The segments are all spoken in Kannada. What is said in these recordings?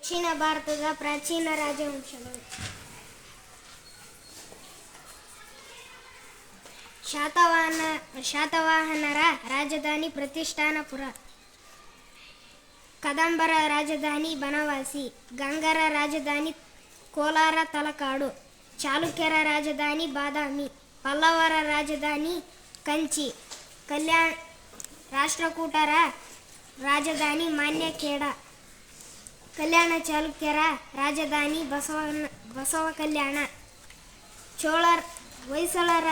ದಕ್ಷಿಣ ಭಾರತದ ಪ್ರಾಚೀನ ರಾಜವಂಶಗಳು. ಶಾತವಾಹನರ ರಾಜಧಾನಿ ಪ್ರತಿಷ್ಠಾನಪುರ. ಕದಂಬರ ರಾಜಧಾನಿ ಬನವಾಸಿ. ಗಂಗರ ರಾಜಧಾನಿ ಕೋಲಾರ ತಲಕಾಡು. ಚಾಲುಕ್ಯರ ರಾಜಧಾನಿ ಬಾದಾಮಿ. ಪಲ್ಲವರ ರಾಜಧಾನಿ ಕಂಚಿ. ರಾಷ್ಟ್ರಕೂಟರ ರಾಜಧಾನಿ ಮಾನ್ಯಖೇಡ. ಕಲ್ಯಾಣ ಚಾಲುಕ್ಯರ ರಾಜಧಾನಿ ಬಸವಕಲ್ಯಾಣ. ಹೊಯ್ಸಳರ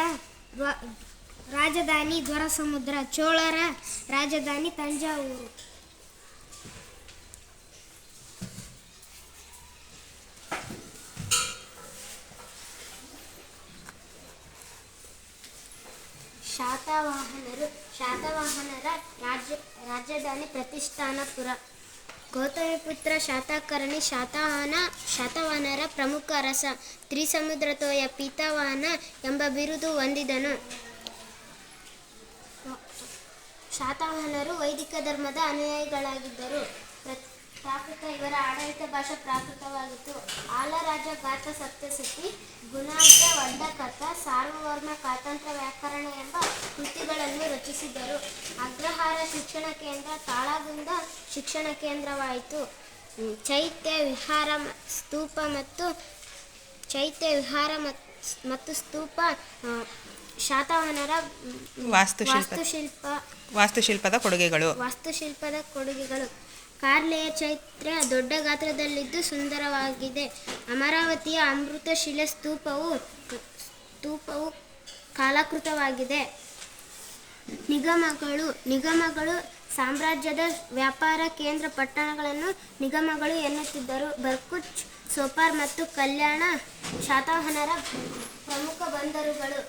ರಾಜಧಾನಿ ದ್ವಾರಸಮುದ್ರ. ಚೋಳರ ರಾಜಧಾನಿ ತಂಜಾವೂರು. ಶಾತವಾಹನರ ರಾಜಧಾನಿ ಪ್ರತಿಷ್ಠಾನಪುರ. ಗೌತಮಿಪುತ್ರ ಶಾತಕರ್ಣಿ ಶಾತವಾಹನರ ಪ್ರಮುಖ ಅರಸ. ತ್ರಿಸಮುದ್ರತೋಯ ಪೀತವಾಹನ ಎಂಬ ಬಿರುದು ಹೊಂದಿದನು. ಶಾತವಾಹನರು ವೈದಿಕ ಧರ್ಮದ ಅನುಯಾಯಿಗಳಾಗಿದ್ದರು. ಪ್ರಾಕೃತ ಇವರ ಆಡಳಿತ ಭಾಷೆ ಪ್ರಾಕೃತವಾಗಿತ್ತು. ಆಲರಾಜ ಗಾತ ಸಪ್ತಸತಿ, ಗುಣಾಬ್ಧ ವಡ್ಡಕಥ, ಸಾರ್ವವರ್ಮ ಕಾತಂತ್ರ ವ್ಯಾಕರಣ ಎಂಬ ಕೃತಿಗಳನ್ನು ರಚಿಸಿದರು. ಅಗ್ರಹಾರ ಶಿಕ್ಷಣ ಕೇಂದ್ರ ತಾಳಗುಂದ ಶಿಕ್ಷಣ ಕೇಂದ್ರವಾಯಿತು. ಚೈತ್ಯ ವಿಹಾರ ಮತ್ತು ಸ್ತೂಪ ಶಾತವಾಹನರ ವಾಸ್ತುಶಿಲ್ಪದ ಕೊಡುಗೆಗಳು. ಕಾರ್ಲೆಯ ಚೈತ್ಯ ದೊಡ್ಡ ಗಾತ್ರದಲ್ಲಿದ್ದು ಸುಂದರವಾಗಿದೆ. ಅಮರಾವತಿಯ ಅಮೃತಶಿಲೆ ಸ್ತೂಪವು ಕಲಾಕೃತವಾಗಿದೆ. ನಿಗಮಗಳು ಸಾಮ್ರಾಜ್ಯದ ವ್ಯಾಪಾರ ಕೇಂದ್ರ ಪಟ್ಟಣಗಳನ್ನು ನಿಗಮಗಳು ಎನ್ನುತ್ತಿದ್ದರು. ಬರ್ಕುಚ್, ಸೋಪಾರ್ ಮತ್ತು ಕಲ್ಯಾಣ ಶಾತವಾಹನರ ಪ್ರಮುಖ ಬಂದರುಗಳು.